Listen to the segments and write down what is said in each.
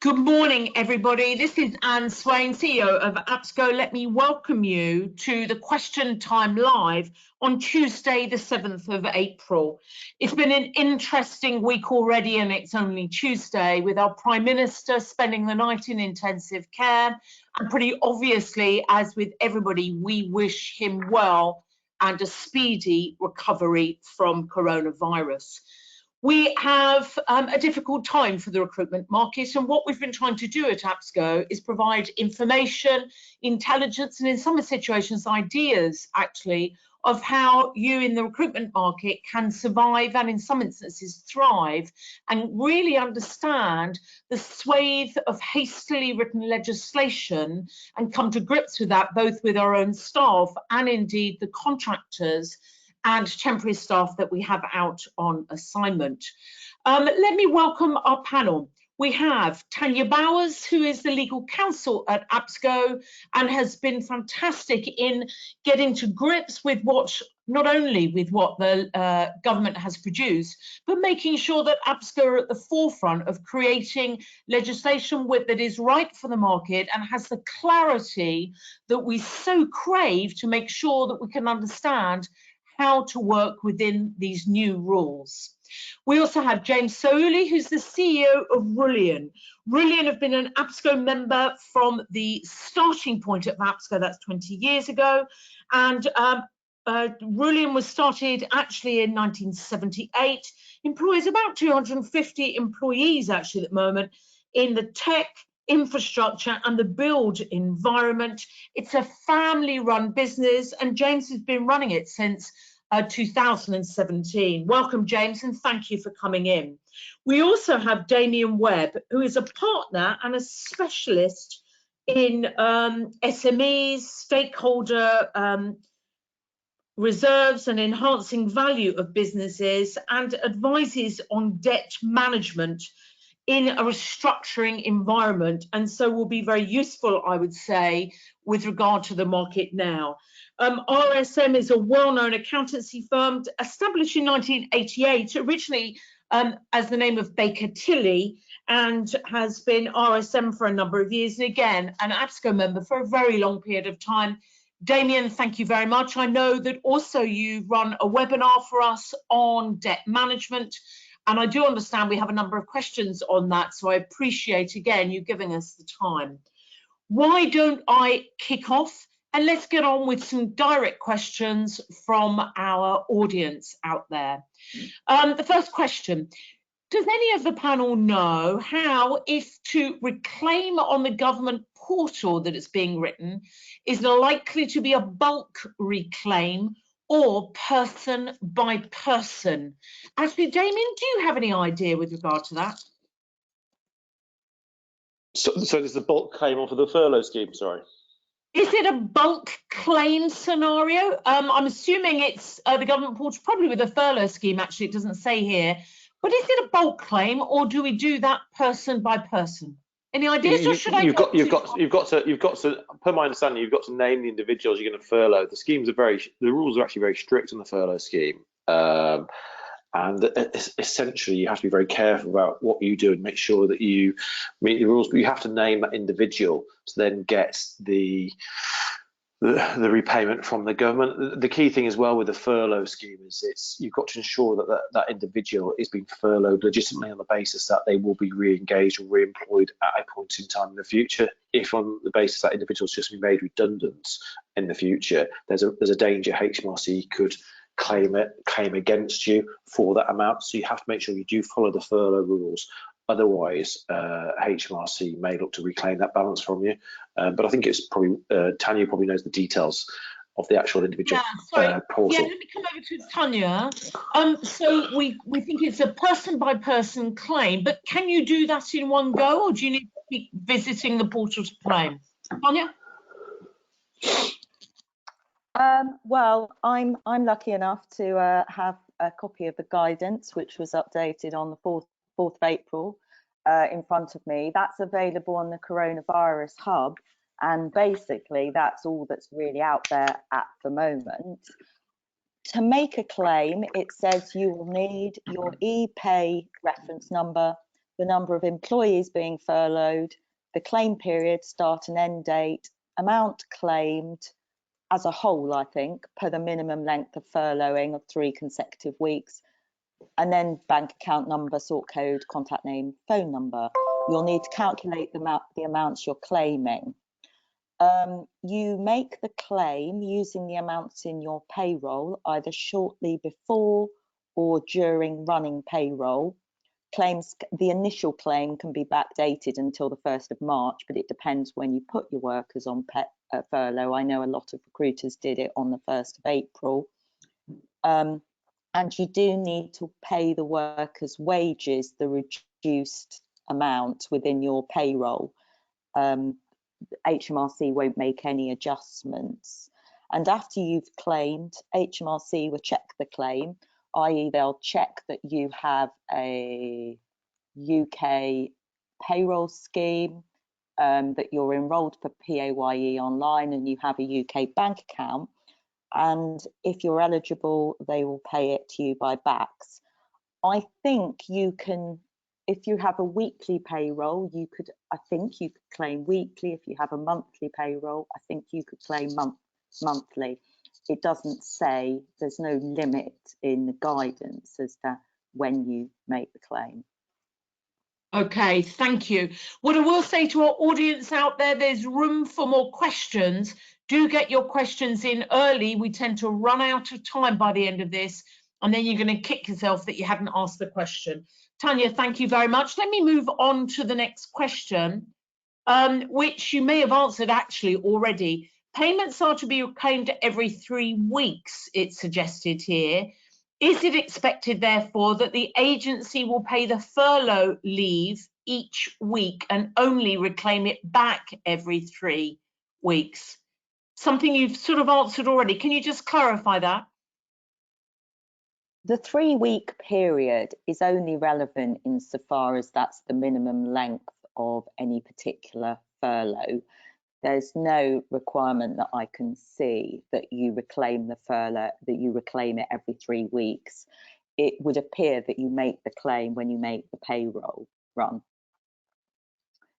Good morning, everybody. This is Ann Swain, CEO of APSCo. Let me welcome you to the Question Time Live on Tuesday, the 7th of April. It's been an interesting week already, and it's only Tuesday, with our Prime Minister spending the night in intensive care. And pretty obviously, as with everybody, we wish him well and a speedy recovery from coronavirus. We have a difficult time for the recruitment market, and what we've been trying to do at APSCo is provide information, intelligence, and in some situations, ideas, actually, of how you in the recruitment market can survive and in some instances thrive, and really understand the swathe of hastily written legislation and come to grips with that, both with our own staff and indeed the contractors and temporary staff that we have out on assignment. Let me welcome our panel. We have Tania, who is the legal counsel at APSCo and has been fantastic in getting to grips with not only with what the government has produced, but making sure that APSCo are at the forefront of creating legislation that is right for the market and has the clarity that we so crave to make sure that we can understand how to work within these new rules. We also have James Saoulli, who's the CEO of Rullion. Rullion have been an APSCo member from the starting point of APSCo, that's 20 years ago. And Rullion was started actually in 1978, employs about 250 employees actually at the moment in the tech, infrastructure and the build environment. It's a family-run business, and James has been running it since 2017. Welcome, James, and thank you for coming in. We also have Damian Webb, who is a partner and a specialist in SMEs, stakeholder reserves and enhancing value of businesses, and advises on debt management in a restructuring environment, and so will be very useful, I would say, with regard to the market now. RSM is a well-known accountancy firm established in 1988, originally as the name of Baker Tilly, and has been RSM for a number of years, and again, an APSCo member for a very long period of time. Damian, thank you very much. I know that also you run a webinar for us on debt management, and I do understand we have a number of questions on that, so I appreciate, again, you giving us the time. Why don't I kick off, and let's get on with some direct questions from our audience out there. The first question, does any of the panel know how, if to reclaim on the government portal that it's being written, is likely to be a bulk reclaim or person by person? Actually, Damian, do you have any idea with regard to that? So there's the bulk claim or for the furlough scheme, sorry. Is it a bulk claim scenario? I'm assuming it's the government portal, probably with a furlough scheme, actually, it doesn't say here. But is it a bulk claim, or do we do that person by person? Any ideas, or should you've got to, per my understanding, you've got to name the individuals you're going to furlough. The rules are actually very strict on the furlough scheme. And essentially, you have to be very careful about what you do and make sure that you meet the rules. But you have to name that individual to then get the repayment from the government. The key thing as well with the furlough scheme is you've got to ensure that that individual is being furloughed legitimately on the basis that they will be re-engaged or re-employed at a point in time in the future. If on the basis that individuals just be made redundant in the future, there's a danger HMRC could claim against you for that amount. So you have to make sure you do follow the furlough rules. Otherwise, HMRC may look to reclaim that balance from you. But I think it's probably Tania probably knows the details of the actual individual portal. Yeah, let me come over to Tania. So we think it's a person by person claim, but can you do that in one go, or do you need to keep visiting the portal to claim? Tania? Well, I'm lucky enough to have a copy of the guidance, which was updated on the 4th of April in front of me. That's available on the Coronavirus Hub, and basically that's all that's really out there at the moment. To make a claim, it says you will need your e-pay reference number, the number of employees being furloughed, the claim period, start and end date, amount claimed as a whole, I think, per the minimum length of furloughing of 3 consecutive weeks, and then bank account number, sort code, contact name, phone number. You'll need to calculate the amounts you're claiming. You make the claim using the amounts in your payroll, either shortly before or during running payroll. The initial claim can be backdated until the 1st of March, but it depends when you put your workers on furlough. I know a lot of recruiters did it on the 1st of April. And you do need to pay the workers' wages, the reduced amount within your payroll. HMRC won't make any adjustments. And after you've claimed, HMRC will check the claim, i.e. they'll check that you have a UK payroll scheme, that you're enrolled for PAYE online and you have a UK bank account. And if you're eligible, they will pay it to you by backs. I think you can, if you have a weekly payroll, I think you could claim weekly. If you have a monthly payroll, I think you could claim monthly. It doesn't say, there's no limit in the guidance as to when you make the claim. Okay, thank you. What I will say to our audience out there, there's room for more questions. Do get your questions in early. We tend to run out of time by the end of this, and then you're going to kick yourself that you hadn't asked the question. Tania, thank you very much. Let me move on to the next question, which you may have answered actually already. Payments are to be reclaimed every 3 weeks, it's suggested here. Is it expected, therefore, that the agency will pay the furlough leave each week and only reclaim it back every 3 weeks? Something you've sort of answered already. Can you just clarify that? The 3-week period is only relevant insofar as that's the minimum length of any particular furlough. There's no requirement that I can see that you reclaim the furlough, that you reclaim it every 3 weeks. It would appear that you make the claim when you make the payroll run.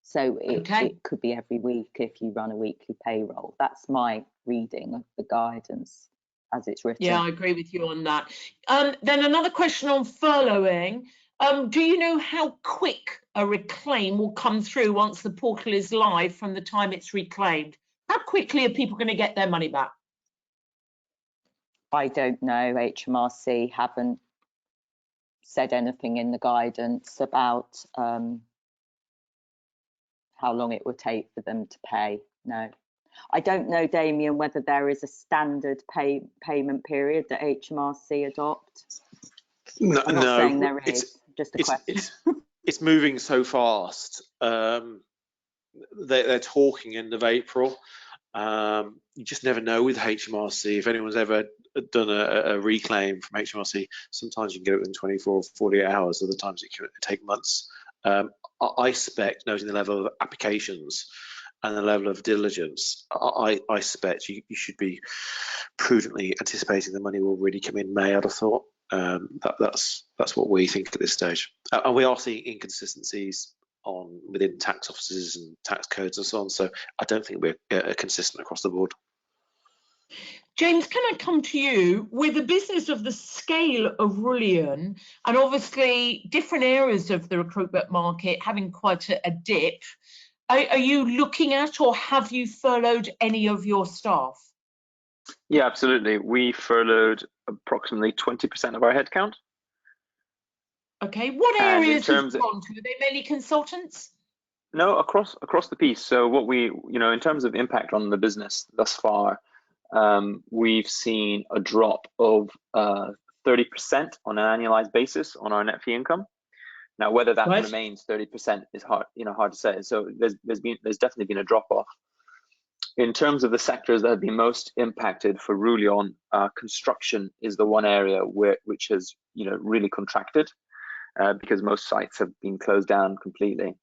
So it could be every week if you run a weekly payroll. That's my reading of the guidance as it's written. Yeah, I agree with you on that. Then another question on furloughing. Do you know how quick a reclaim will come through once the portal is live from the time it's reclaimed? How quickly are people going to get their money back? I don't know. HMRC haven't said anything in the guidance about how long it would take for them to pay. No. I don't know, Damian, whether there is a standard payment period that HMRC adopt. No, I'm not saying there is, just a question. It's moving so fast. They're talking end of April. You just never know with HMRC. If anyone's ever done a reclaim from HMRC, sometimes you can get it within 24 or 48 hours, other times it can take months. I suspect, noting the level of applications and the level of diligence, I suspect you should be prudently anticipating the money will really come in May, I'd have thought. That's what we think at this stage. And we are seeing inconsistencies within tax offices and tax codes and so on. So I don't think we're consistent across the board. James, can I come to you with a business of the scale of Rullion, and obviously different areas of the recruitment market having quite a dip? Are you looking at, or have you furloughed any of your staff? Yeah, absolutely. We furloughed approximately 20% of our headcount. Okay, what areas have you gone to? Are they mainly consultants? No, across the piece. So what we, in terms of impact on the business thus far, we've seen a drop of 30% on an annualized basis on our net fee income. Now, whether that remains 30% is hard to say. So there's definitely been a drop off. In terms of the sectors that have been most impacted for Rullion, construction is the one area which has really contracted because most sites have been closed down completely.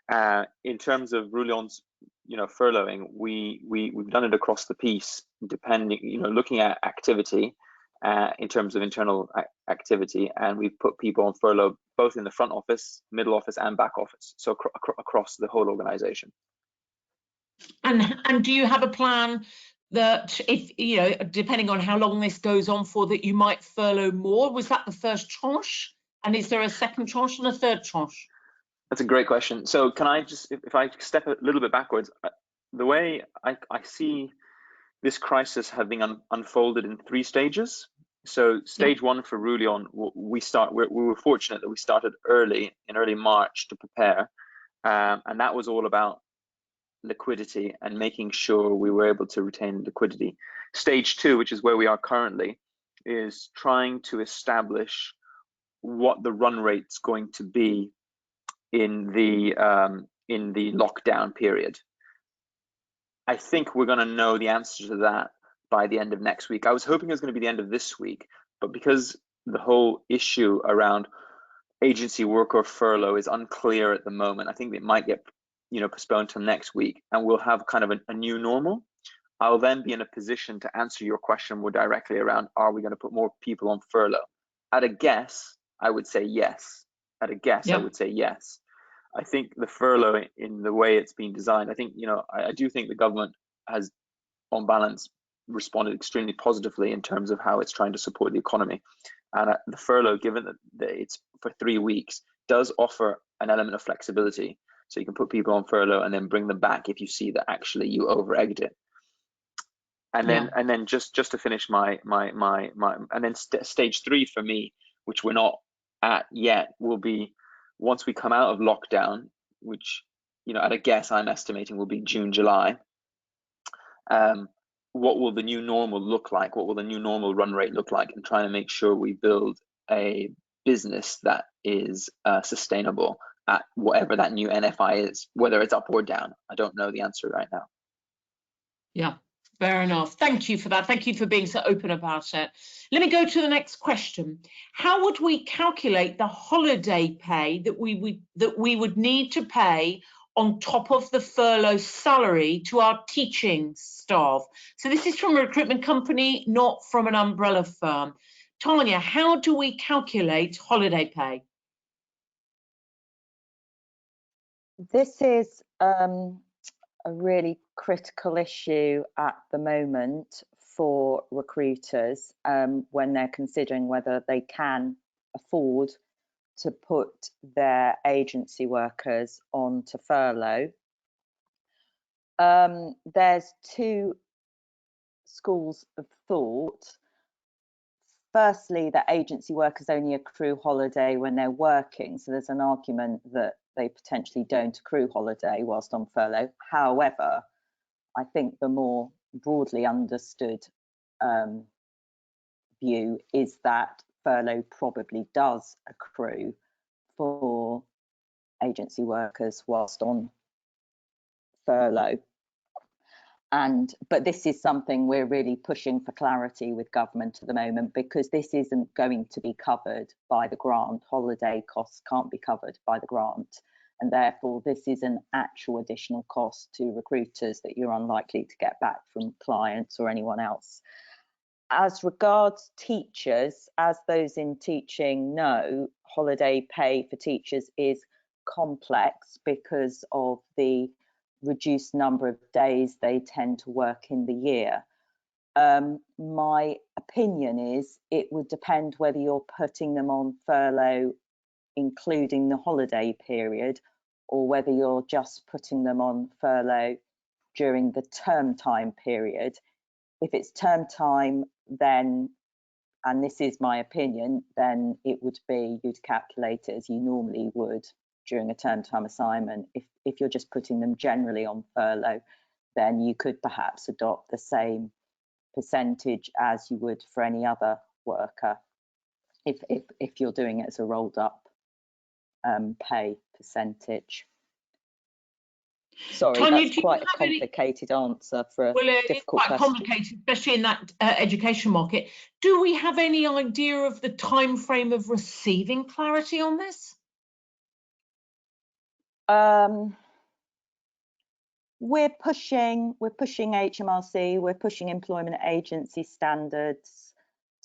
In terms of Rullion's furloughing, we've done it across the piece, depending looking at activity in terms of internal activity, and we've put people on furlough both in the front office, middle office, and back office, so across the whole organisation. And do you have a plan that, if you know, depending on how long this goes on for, that you might furlough more? Was that the first tranche, and is there a second tranche and a third tranche? That's a great question. So can I just, if I step a little bit backwards, the way I see this crisis having unfolded in 3 stages. So stage 1 for Rullion, we were fortunate that we started in early March to prepare, and that was all about liquidity and making sure we were able to retain liquidity. Stage 2, which is where we are currently, is trying to establish what the run rate's going to be in the lockdown period. I think we're going to know the answer to that by the end of next week. I was hoping it was going to be the end of this week, but because the whole issue around agency work or furlough is unclear at the moment, I think it might get postponed till next week, and we'll have kind of a new normal. I'll then be in a position to answer your question more directly around, are we going to put more people on furlough? At a guess, I would say yes. At a guess, I would say yes. I think the furlough, in the way it's been designed, I think, I do think the government has, on balance, responded extremely positively in terms of how it's trying to support the economy. And the furlough, given that it's for 3 weeks, does offer an element of flexibility. So you can put people on furlough and then bring them back if you see that actually you over-egged it. And then just to finish my and then stage 3 for me, which we're not at yet, will be once we come out of lockdown, which at a guess I'm estimating will be June, July. What will the new normal look like? What will the new normal run rate look like? And trying to make sure we build a business that is sustainable at whatever that new NFI is, whether it's up or down. I don't know the answer right now. Yeah, fair enough. Thank you for that. Thank you for being so open about it. Let me go to the next question. How would we calculate the holiday pay that we would need to pay on top of the furlough salary to our teaching staff? So this is from a recruitment company, not from an umbrella firm. Tania, how do we calculate holiday pay? This is a really critical issue at the moment for recruiters when they're considering whether they can afford to put their agency workers onto furlough. There's 2 schools of thought. Firstly, that agency workers only accrue holiday when they're working, so there's an argument that they potentially don't accrue holiday whilst on furlough. However, I think the more broadly understood view is that furlough probably does accrue for agency workers whilst on furlough. But this is something we're really pushing for clarity with government at the moment, because this isn't going to be covered by the grant. Holiday costs can't be covered by the grant, and therefore this is an actual additional cost to recruiters that you're unlikely to get back from clients or anyone else. As regards teachers, as those in teaching know, holiday pay for teachers is complex because of the reduced number of days they tend to work in the year. My opinion is it would depend whether you're putting them on furlough including the holiday period, or whether you're just putting them on furlough during the term time period. If it's term time, then, and this is my opinion, then it would be, you'd calculate it as you normally would during a term time assignment. If you're just putting them generally on furlough, then you could perhaps adopt the same percentage as you would for any other worker if you're doing it as a rolled up pay percentage. Sorry, Tania, that's quite a complicated answer for a difficult question. It's quite complicated, especially in that education market. Do we have any idea of the time frame of receiving clarity on this? We're pushing HMRC, we're pushing employment agency standards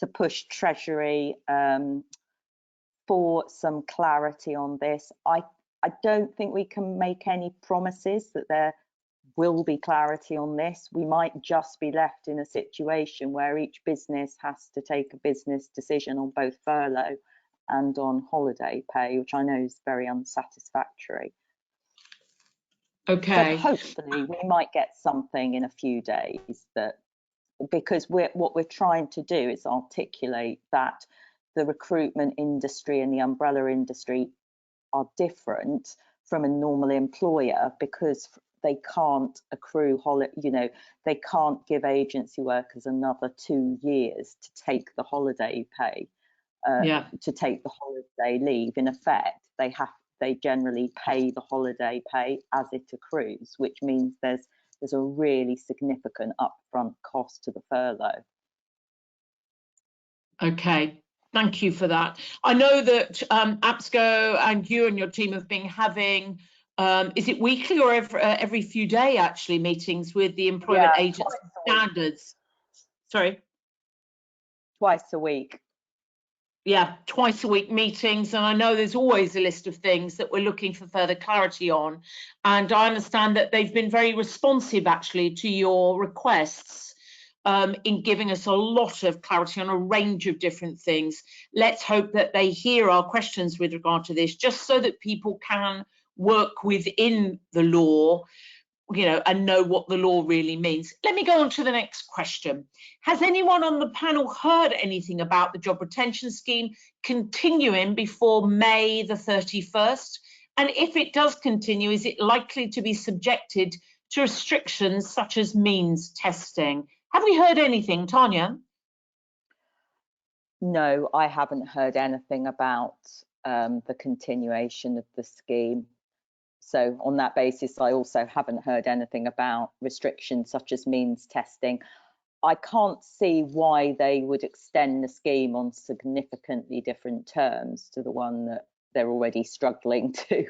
to push Treasury for some clarity on this. I don't think we can make any promises that there will be clarity on this. We might just be left in a situation where each business has to take a business decision on both furlough and on holiday pay, which I know is very unsatisfactory. Okay. But hopefully we might get something in a few days, that because what we're trying to do is articulate that the recruitment industry and the umbrella industry are different from a normal employer, because they can't accrue they can't give agency workers another 2 years to take the holiday pay, to take the holiday leave. In effect, they generally pay the holiday pay as it accrues, which means there's a really significant upfront cost to the furlough. Okay, thank you for that. I know that APSCo and you and your team have been having, is it weekly or every few day actually, meetings with the employment agency standards? Sorry? Twice a week. Yeah, twice a week meetings, and I know there's always a list of things that we're looking for further clarity on, and I understand that they've been very responsive actually to your requests in giving us a lot of clarity on a range of different things. Let's hope that they hear our questions with regard to this, just so that people can work within the law, and know what the law really means. Let me go on to the next question. Has anyone on the panel heard anything about the job retention scheme continuing before May the 31st? And if it does continue, is it likely to be subjected to restrictions such as means testing? Have we heard anything, Tania? No, I haven't heard anything about the continuation of the scheme. So on that basis, I also haven't heard anything about restrictions such as means testing. I can't see why they would extend the scheme on significantly different terms to the one that they're already struggling to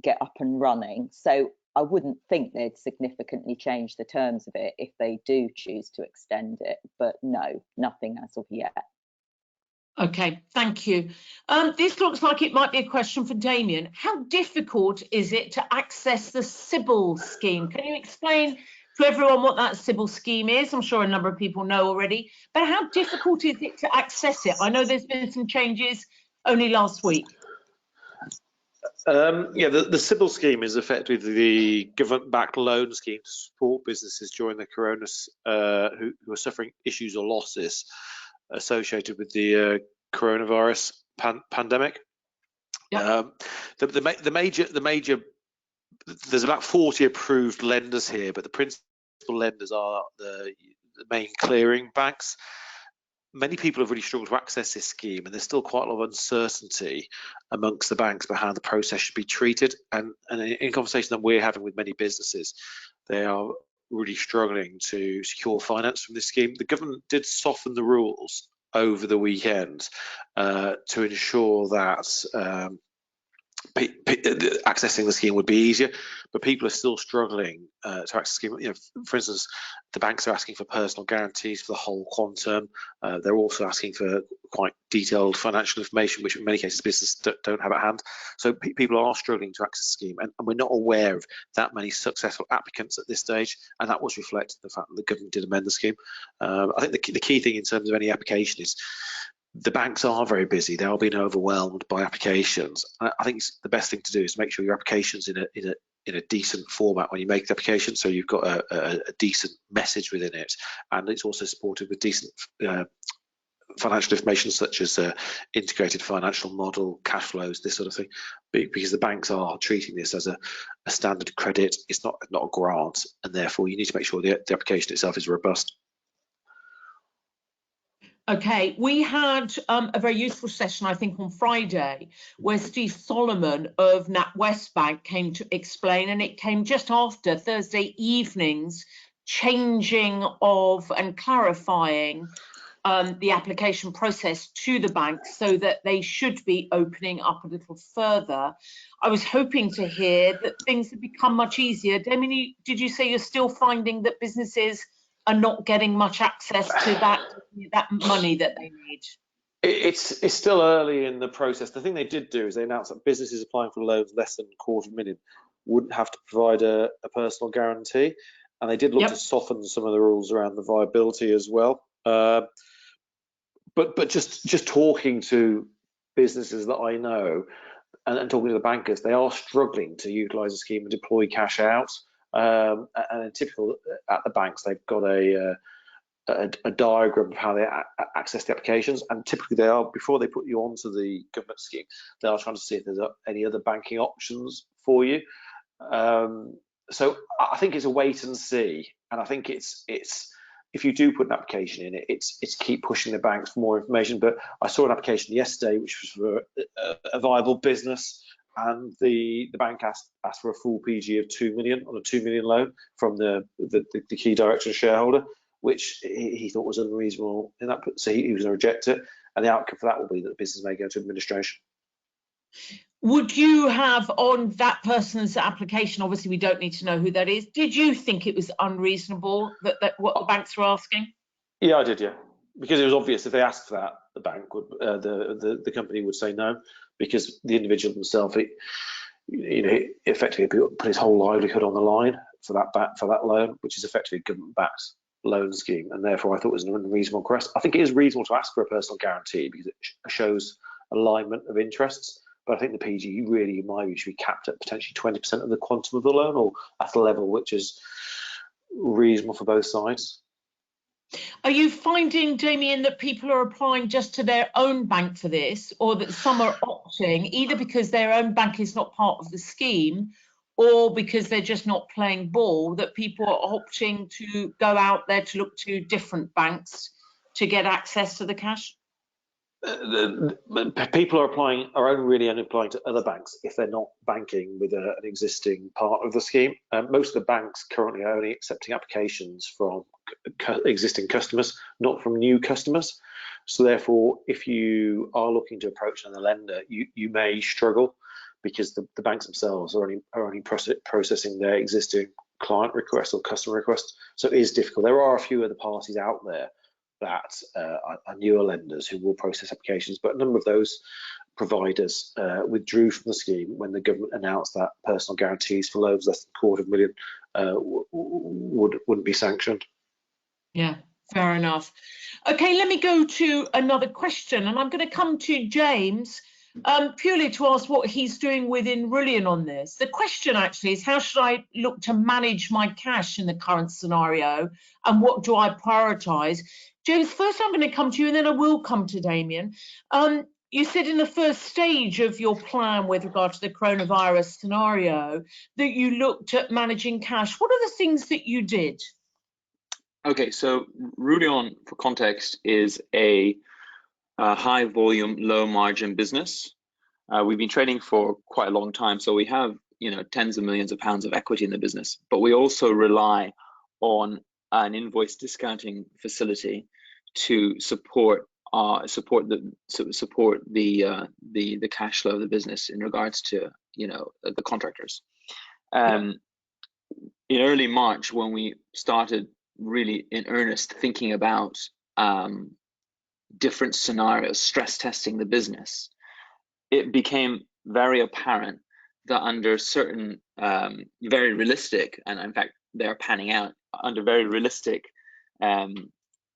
get up and running. So I wouldn't think they'd significantly change the terms of it if they do choose to extend it. But no, nothing as of yet. Okay, thank you. This looks like it might be a question for Damian. How difficult is it to access the Sybil scheme? Can you explain to everyone what that Sybil scheme is? I'm sure a number of people know already, but how difficult is it to access it? I know there's been some changes only last week. The Sybil scheme is effectively the government-backed loan scheme to support businesses during the who are suffering issues or losses associated with the coronavirus pandemic. Yep. The major there's about 40 approved lenders here, but the principal lenders are the main clearing banks. Many people have really struggled to access this scheme, and there's still quite a lot of uncertainty amongst the banks about how the process should be treated. And in conversation that we're having with many businesses, they are really struggling to secure finance from this scheme. The government did soften the rules over the weekend to ensure that accessing the scheme would be easier, but people are still struggling to access the scheme. For instance, the banks are asking for personal guarantees for the whole quantum. They're also asking for quite detailed financial information, which in many cases businesses don't have at hand. So people are struggling to access the scheme, and we're not aware of that many successful applicants at this stage, and that was reflected in the fact that the government did amend the scheme. I think the key thing in terms of any application is the banks are very busy. They are being overwhelmed by applications. I think the best thing to do is to make sure your application's in a decent format when you make the application, so you've got a decent message within it, and it's also supported with decent financial information such as integrated financial model, cash flows, this sort of thing, because the banks are treating this as a standard credit. It's not a grant, and therefore you need to make sure the application itself is robust. Okay, we had a very useful session, I think, on Friday, where Steve Solomon of NatWest Bank came to explain, and it came just after Thursday evening's changing of and clarifying the application process to the banks so that they should be opening up a little further. I was hoping to hear that things have become much easier. Damian, did you say you're still finding that businesses are not getting much access to that money that they need? It's still early in the process. The thing they did do is they announced that businesses applying for loans less than $250,000 wouldn't have to provide a personal guarantee, and they did look to soften some of the rules around the viability as well. But just talking to businesses that I know and talking to the bankers, they are struggling to utilise the scheme and deploy cash out. And in typical at the banks, they've got a diagram of how they access the applications, and typically they are, before they put you onto the government scheme, they are trying to see if there's any other banking options for you. So I think it's a wait and see, and I think it's if you do put an application in, it's keep pushing the banks for more information. But I saw an application yesterday which was for a viable business, and the bank asked for a full PG of 2 million on a 2 million loan from the key director and shareholder, which he thought was unreasonable in that, so he was going to reject it, and the outcome for that will be that the business may go to administration. Would you have on that person's application, obviously we don't need to know who that is, did you think it was unreasonable that what the banks were asking? Yeah, I did, yeah, because it was obvious if they asked for that, the bank would, the company would say no, because the individual himself, he effectively put his whole livelihood on the line for that loan, which is effectively a government-backed loan scheme, and therefore I thought it was an unreasonable request. I think it is reasonable to ask for a personal guarantee because it shows alignment of interests, but I think the PG really, in my view, should be capped at potentially 20% of the quantum of the loan, or at a level which is reasonable for both sides. Are you finding, Damian, that people are applying just to their own bank for this, or that some are opting either because their own bank is not part of the scheme, or because they're just not playing ball, that people are opting to go out there to look to different banks to get access to the cash? People are only applying to other banks if they're not banking with an existing part of the scheme. Most of the banks currently are only accepting applications from existing customers, not from new customers. So therefore, if you are looking to approach another lender, you may struggle, because the banks themselves are only processing their existing client requests or customer requests. So it is difficult. There are a few other parties out there that are newer lenders who will process applications, but a number of those providers withdrew from the scheme when the government announced that personal guarantees for loans less than $250,000 wouldn't be sanctioned. Yeah, fair enough. Okay, let me go to another question, and I'm going to come to James purely to ask what he's doing within Rullion on this. The question actually is, how should I look to manage my cash in the current scenario, and what do I prioritise? James, first I'm going to come to you, and then I will come to Damian. You said in the first stage of your plan with regard to the coronavirus scenario that you looked at managing cash. What are the things that you did? Okay, so Rullion, for context, is a high volume, low margin business. We've been trading for quite a long time, so we have tens of millions of pounds of equity in the business, but we also rely on an invoice discounting facility to support the cash flow of the business in regards to the contractors. In early March, when we started really in earnest thinking about different scenarios, stress testing the business, it became very apparent that under certain very realistic, and in fact they're panning out, under very realistic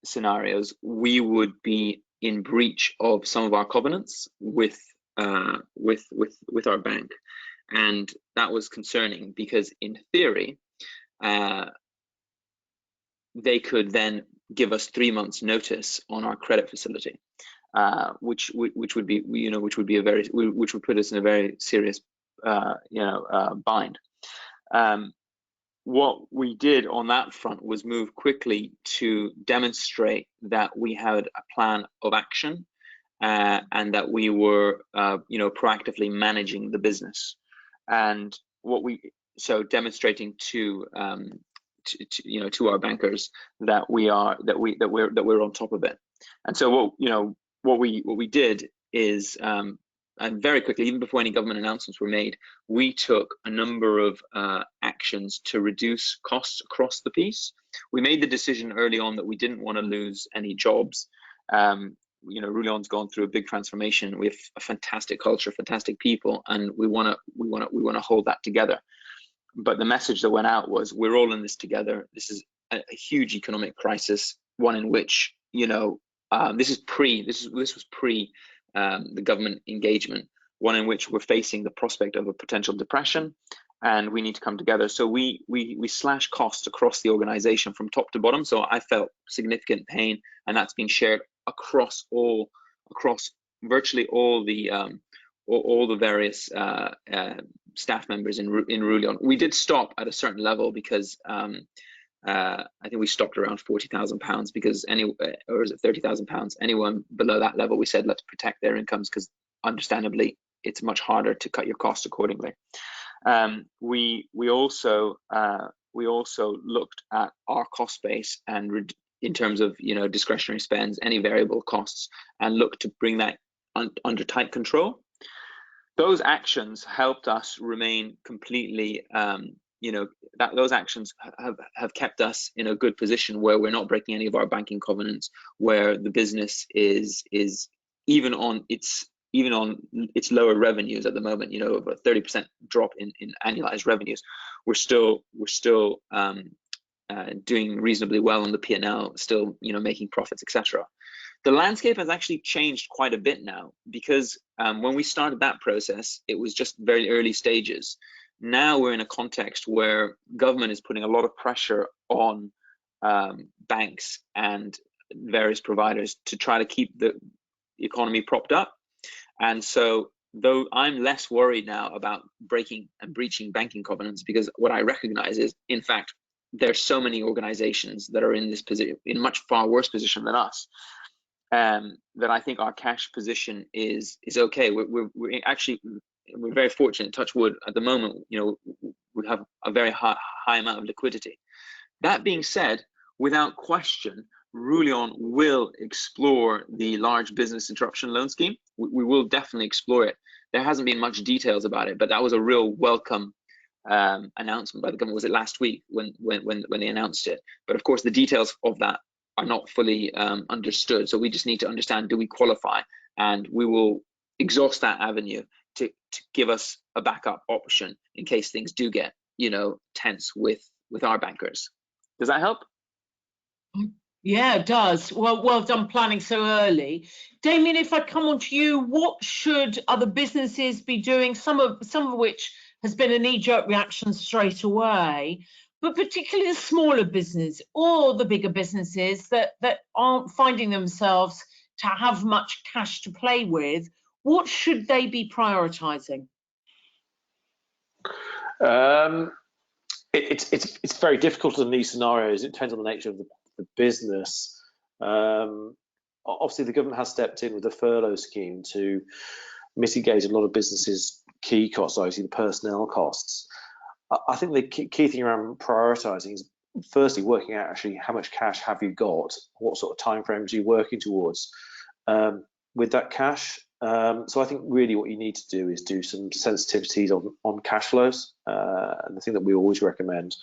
scenarios, we would be in breach of some of our covenants with our bank, and that was concerning because in theory they could then give us 3 months notice on our credit facility, which would put us in a very serious bind. What we did on that front was move quickly to demonstrate that we had a plan of action and that we were proactively managing the business, and demonstrating to our bankers that we're on top of it. And so what we did is, and very quickly, even before any government announcements were made, we took a number of actions to reduce costs across the piece. we made the decision early on that we didn't want to lose any jobs. You know, Rullion's gone through a big transformation. We have a fantastic culture, fantastic people, and we want to hold that together. But the message that went out was, we're all in this together. This is a huge economic crisis, one in which, you know, this was pre the government engagement, one in which we're facing the prospect of a potential depression, and we need to come together. So we slashed costs across the organization from top to bottom. So I felt significant pain, and that's being shared across virtually all the various staff members in Rullion. We did stop at a certain level because I think we stopped around £40,000, because or is it £30,000? Anyone below that level, we said let's protect their incomes, because understandably it's much harder to cut your costs accordingly. We also looked at our cost base and in terms of, you know, discretionary spends, any variable costs, and looked to bring that under tight control. Those actions helped us remain completely, you know, those actions have kept us in a good position where we're not breaking any of our banking covenants, where the business is even on its lower revenues at the moment, you know, over a 30% drop in annualized revenues, we're still doing reasonably well on the P&L, still, you know, making profits, etc. The landscape has actually changed quite a bit now, because when we started that process, it was just very early stages. Now we're in a context where government is putting a lot of pressure on banks and various providers to try to keep the economy propped up. And so, though I'm less worried now about breaking and breaching banking covenants, because what I recognize is, in fact, there's so many organizations that are in this position, in much far worse position than us, that I think our cash position is okay. We're very fortunate, touch wood, at the moment, you know, we have a very high amount of liquidity. That being said, without question, Rullion will explore the large business interruption loan scheme. We will definitely explore it. There hasn't been much details about it, but that was a real welcome announcement by the government. Was it last week when they announced it? But of course, the details of that are not fully understood. So we just need to understand, do we qualify? And we will exhaust that avenue to give us a backup option in case things do get, you know, tense with our bankers. Does that help? Yeah, it does. Well done planning so early. Damian, if I come on to you, what should other businesses be doing? Some of which has been a knee-jerk reaction straight away, but particularly the smaller business or the bigger businesses that aren't finding themselves to have much cash to play with. What should they be prioritising? It's very difficult in these scenarios. It depends on the nature of the business. Obviously, the government has stepped in with the furlough scheme to mitigate a lot of businesses' key costs, obviously the personnel costs. I think the key thing around prioritising is, firstly, working out actually how much cash have you got, what sort of timeframes are you working towards with that cash. So I think really what you need to do is do some sensitivities on cash flows. And the thing that we always recommend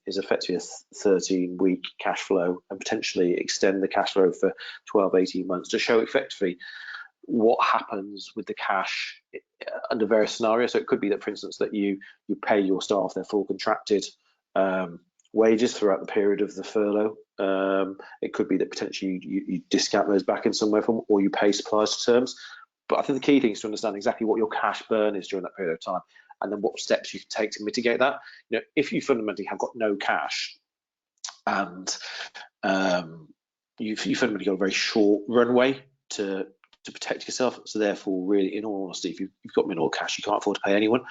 is effectively a 13-week cash flow, and potentially extend the cash flow for 12, 18 months to show effectively what happens with the cash under various scenarios. So it could be that, for instance, that you pay your staff their full contracted wages throughout the period of the furlough. It could be that potentially you discount those back in some way, or you pay suppliers to terms. But I think the key thing is to understand exactly what your cash burn is during that period of time, and then what steps you can take to mitigate that. You know, if you fundamentally have got no cash, and you fundamentally got a very short runway to protect yourself, so therefore, really, in all honesty, if you've got minimal cash, you can't afford to pay anyone.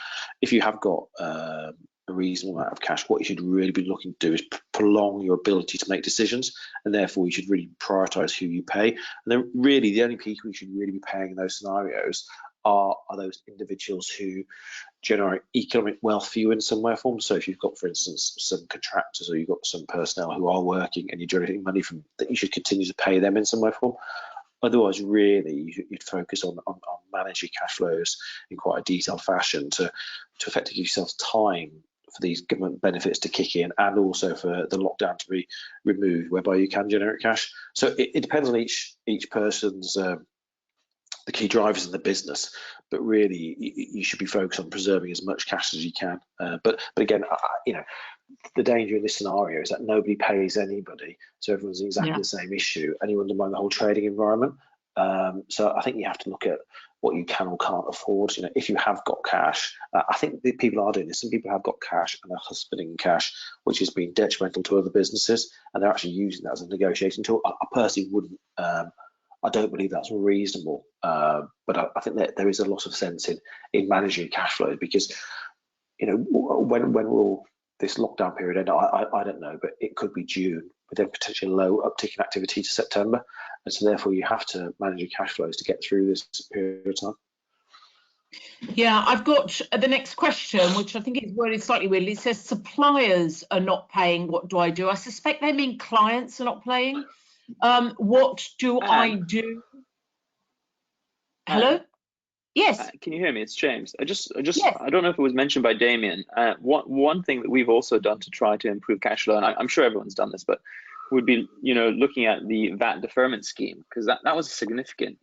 If you have got a reasonable amount of cash, what you should really be looking to do is prolong your ability to make decisions, and therefore you should really prioritize who you pay. And then really the only people you should really be paying in those scenarios are those individuals who generate economic wealth for you in some way or form. So if you've got, for instance, some contractors, or you've got some personnel who are working and you're generating money from that, you should continue to pay them in some way or form. Otherwise, really, you'd focus on managing cash flows in quite a detailed fashion to effectively give yourself time these government benefits to kick in, and also for the lockdown to be removed, whereby you can generate cash. So it depends on each person's the key drivers in the business, but really you should be focused on preserving as much cash as you can. But again, you know, the danger in this scenario is that nobody pays anybody, so everyone's in exactly the same issue, and you undermine the whole trading environment. So I think you have to look at what you can or can't afford. You know, if you have got cash, I think that people are doing this. Some people have got cash and they're husbanding cash, which has been detrimental to other businesses, and they're actually using that as a negotiating tool. I personally wouldn't. I don't believe that's reasonable, but I think that there is a lot of sense in managing cash flows, because, you know, when will this lockdown period end? I don't know, but it could be June, with then potentially low uptick in activity to September, and so therefore you have to manage your cash flows to get through this period of time. Yeah, I've got the next question, which I think is worded slightly weirdly. It says suppliers are not paying. What do I do? I suspect they mean clients are not paying. What do I do? Hello? Yes. Can you hear me? It's James. Yes. I don't know if it was mentioned by Damian. One thing that we've also done to try to improve cash flow, and I'm sure everyone's done this, but would be, you know, looking at the VAT deferment scheme, because that was a significant,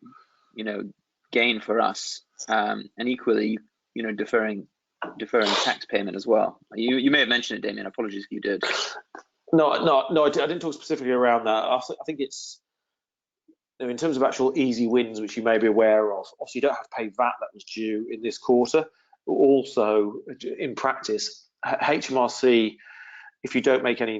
you know, gain for us, and equally, you know, deferring tax payment as well. You may have mentioned it, Damian. Apologies if you did. No, I didn't talk specifically around that. I think it's, you know, in terms of actual easy wins, which you may be aware of. Obviously, you don't have to pay VAT that was due in this quarter. Also, in practice, HMRC, if you don't make any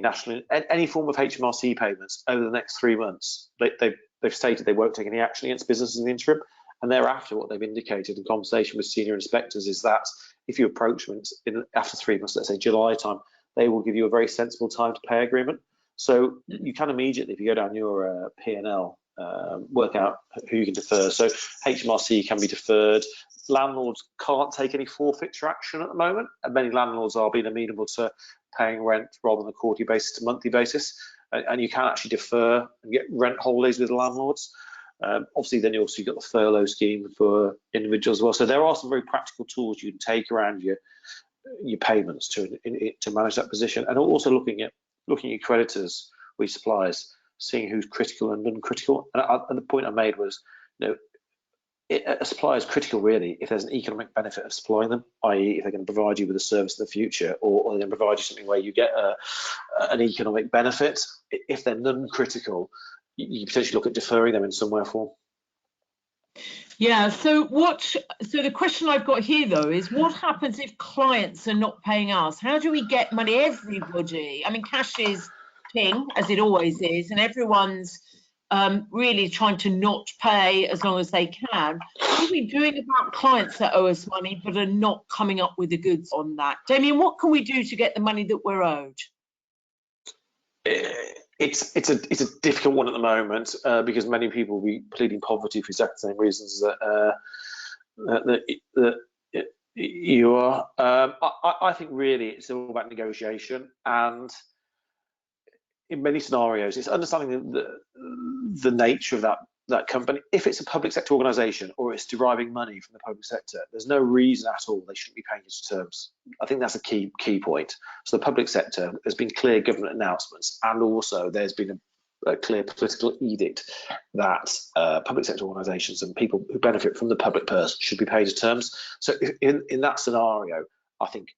form of HMRC payments over the next 3 months, they've stated they won't take any action against businesses in the interim. And thereafter, what they've indicated in conversation with senior inspectors is that if you approach them after 3 months, let's say July time, they will give you a very sensible time to pay agreement. So you can immediately, if you go down your P&L, work out who you can defer. So HMRC can be deferred. Landlords can't take any forfeiture action at the moment, and many landlords are being amenable to paying rent rather than a quarterly basis to monthly basis, and you can actually defer and get rent holidays with landlords. Obviously, then you also got the furlough scheme for individuals as well. So there are some very practical tools you can take around your payments to manage that position, and also looking at creditors with suppliers, seeing who's critical and non-critical. And the point I made was, you know, a supplier is critical really if there's an economic benefit of supplying them, i.e. if they're going to provide you with a service in the future, or they're going to provide you something where you get an economic benefit. If they're non-critical, you potentially look at deferring them in some way or form. Yeah, so the question I've got here though is, what happens if clients are not paying us? How do we get money? Everybody, I mean, cash is king, as it always is, and everyone's really trying to not pay as long as they can. What are we doing about clients that owe us money but are not coming up with the goods on that? Damian, what can we do to get the money that we're owed? It's a difficult one at the moment, because many people will be pleading poverty for exactly the same reasons that you are. I think really it's all about negotiation, and in many scenarios it's understanding the nature of that company. If it's a public sector organisation or it's deriving money from the public sector, there's no reason at all they shouldn't be paying its terms. I think that's a key point. So the public sector, there's been clear government announcements, and also there's been a clear political edict that public sector organisations and people who benefit from the public purse should be paid its terms. So in that scenario, I think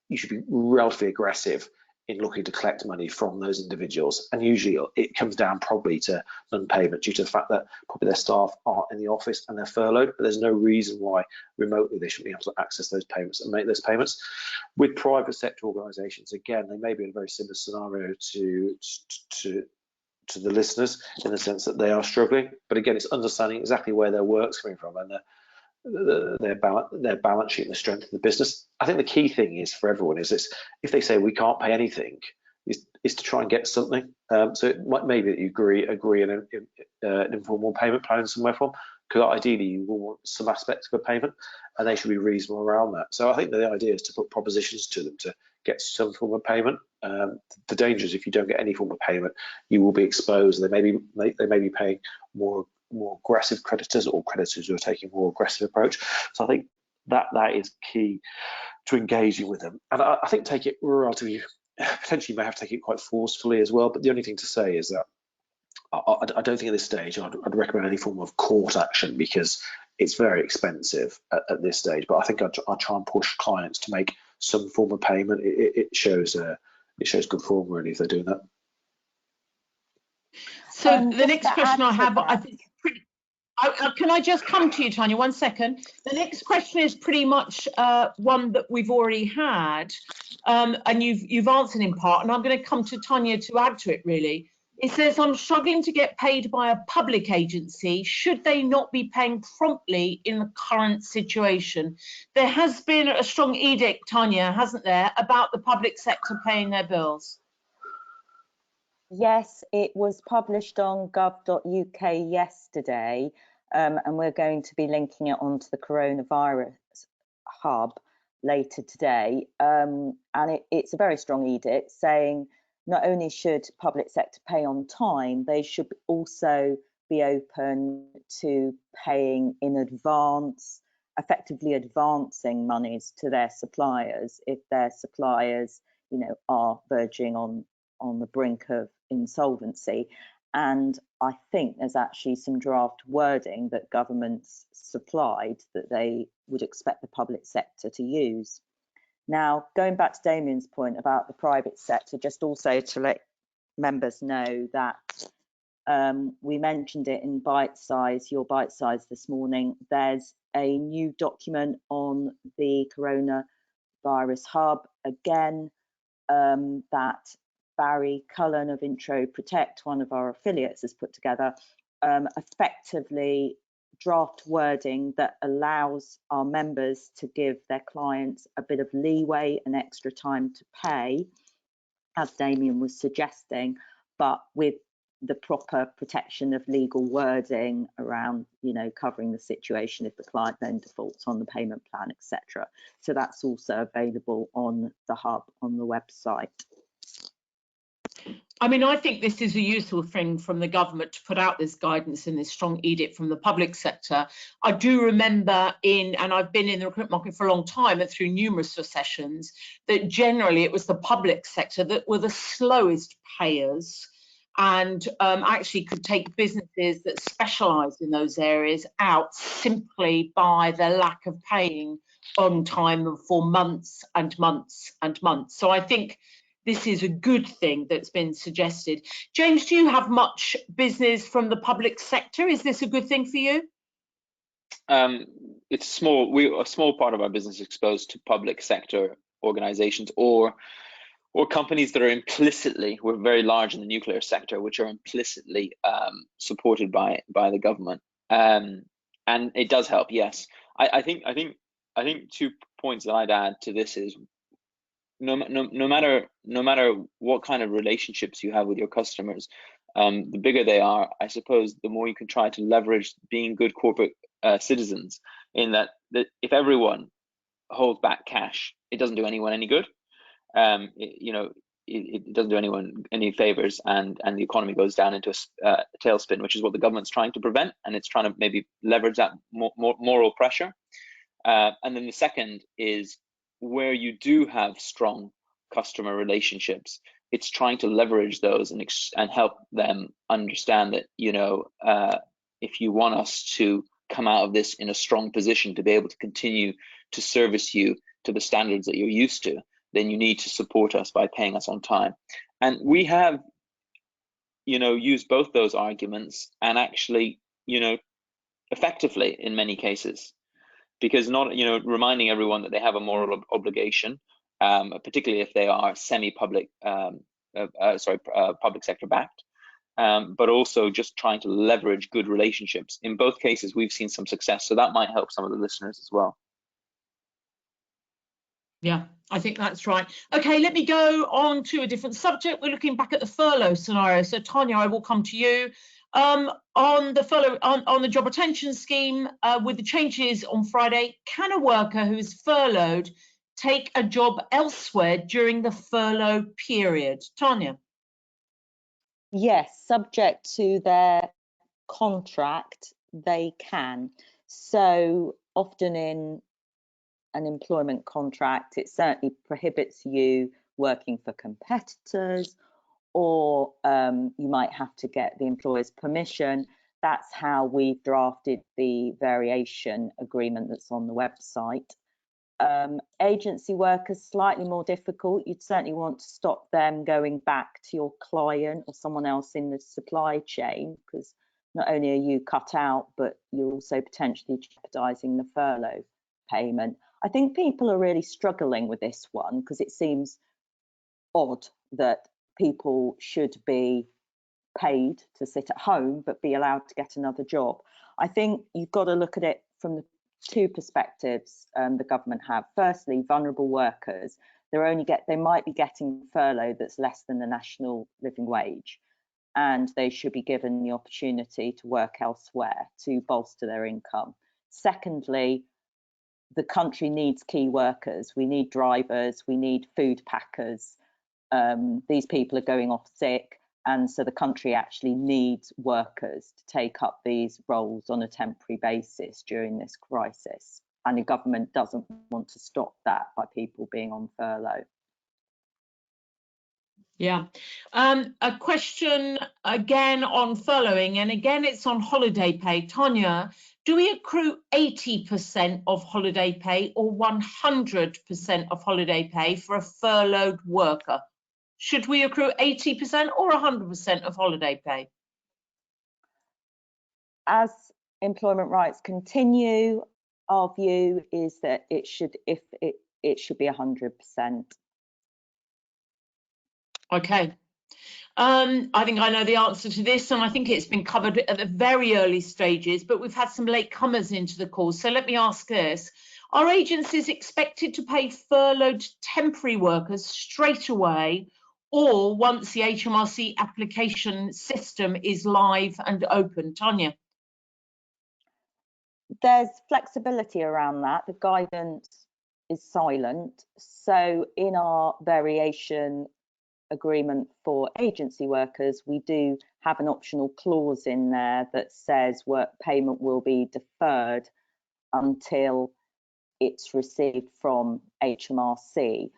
you should be relatively aggressive in looking to collect money from those individuals, and usually it comes down probably to non-payment due to the fact that probably their staff aren't in the office and they're furloughed, but there's no reason why remotely they shouldn't be able to access those payments and make those payments. With private sector organisations, again, they may be in a very similar scenario to the listeners, in the sense that they are struggling, but again, it's understanding exactly where their work's coming from and their balance sheet and the strength of the business. I think the key thing is for everyone is this: if they say we can't pay anything, is to try and get something. So it might maybe that you agree an informal payment plan in some way form, because ideally you will want some aspect of a payment, and they should be reasonable around that. So I think the idea is to put propositions to them to get some form of payment. The danger is if you don't get any form of payment, you will be exposed. They may be paying more aggressive creditors, or creditors who are taking a more aggressive approach. So I think that is key. engaging with them. And I think take it relatively, potentially may have to take it quite forcefully as well. But the only thing to say is that I don't think at this stage I'd recommend any form of court action, because it's very expensive at this stage. But I think I'd try and push clients to make some form of payment. It shows good form really if they're doing that. So the next question I have, I think, can I just come to you, Tania, 1 second? The next question is pretty much one that we've already had, and you've answered in part, and I'm going to come to Tania to add to it, really. It says, I'm struggling to get paid by a public agency. Should they not be paying promptly in the current situation? There has been a strong edict, Tania, hasn't there, about the public sector paying their bills? Yes, it was published on gov.uk yesterday, and we're going to be linking it onto the coronavirus hub later today. And it's a very strong edict saying not only should public sector pay on time, they should also be open to paying in advance, effectively advancing monies to their suppliers if their suppliers, are verging on the brink of insolvency. And I think there's actually some draft wording that governments supplied that they would expect the public sector to use. Now, going back to Damian's point about the private sector, just also to let members know that we mentioned it in your bite size this morning. There's a new document on the coronavirus hub, again, that Barry Cullen of Intro Protect, one of our affiliates, has put together, effectively draft wording that allows our members to give their clients a bit of leeway and extra time to pay, as Damian was suggesting, but with the proper protection of legal wording around, covering the situation if the client then defaults on the payment plan, etc. So that's also available on the hub on the website. I mean, I think this is a useful thing from the government to put out this guidance and this strong edict from the public sector. I do remember and I've been in the recruitment market for a long time and through numerous recessions, that generally it was the public sector that were the slowest payers and actually could take businesses that specialised in those areas out simply by the lack of paying on time for months and months and months. So I think this is a good thing that's been suggested. James, do you have much business from the public sector? Is this a good thing for you? It's small. A small part of our business is exposed to public sector organizations or companies that are implicitly, we're very large in the nuclear sector, which are implicitly supported by the government. And it does help, yes. I think 2 points that I'd add to this is, no matter what kind of relationships you have with your customers, the bigger they are, I suppose, the more you can try to leverage being good corporate citizens, in that if everyone holds back cash, it doesn't do anyone any good. It doesn't do anyone any favors, and the economy goes down into a tailspin, which is what the government's trying to prevent, and it's trying to maybe leverage that moral pressure. And then the second is, where you do have strong customer relationships, it's trying to leverage those and help them understand that, if you want us to come out of this in a strong position to be able to continue to service you to the standards that you're used to, then you need to support us by paying us on time. And we have, used both those arguments, and actually, effectively in many cases. Because reminding everyone that they have a moral obligation, particularly if they are semi-public, public sector backed, but also just trying to leverage good relationships. In both cases, we've seen some success, so that might help some of the listeners as well. Yeah, I think that's right. Okay, let me go on to a different subject. We're looking back at the furlough scenario. So Tania, I will come to you. On the furlough, on the job retention scheme, with the changes on Friday, can a worker who is furloughed take a job elsewhere during the furlough period? Tania? Yes, subject to their contract, they can. So often in an employment contract. It certainly prohibits you working for competitors, or you might have to get the employer's permission. That's how we've drafted the variation agreement that's on the website. Agency workers, slightly more difficult. You'd certainly want to stop them going back to your client or someone else in the supply chain, because not only are you cut out, but you're also potentially jeopardising the furlough payment. I think people are really struggling with this one because it seems odd that people should be paid to sit at home but be allowed to get another job. I think you've got to look at it from the two perspectives the government have. Firstly, vulnerable workers, they might be getting furlough that's less than the national living wage, and they should be given the opportunity to work elsewhere to bolster their income. Secondly, the country needs key workers. We need drivers, we need food packers. These people are going off sick, and so the country actually needs workers to take up these roles on a temporary basis during this crisis. And the government doesn't want to stop that by people being on furlough. Yeah. A question again on furloughing, and again it's on holiday pay. Tania, do we accrue 80% of holiday pay or 100% of holiday pay for a furloughed worker? Should we accrue 80% or 100% of holiday pay? As employment rights continue, our view is that it should be 100%. Okay. I think I know the answer to this, and I think it's been covered at the very early stages, but we've had some late comers into the call. So let me ask this. Are agencies expected to pay furloughed temporary workers straight away, or once the HMRC application system is live and open? Tania? There's flexibility around that. The guidance is silent. So in our variation agreement for agency workers, we do have an optional clause in there that says work payment will be deferred until it's received from HMRC,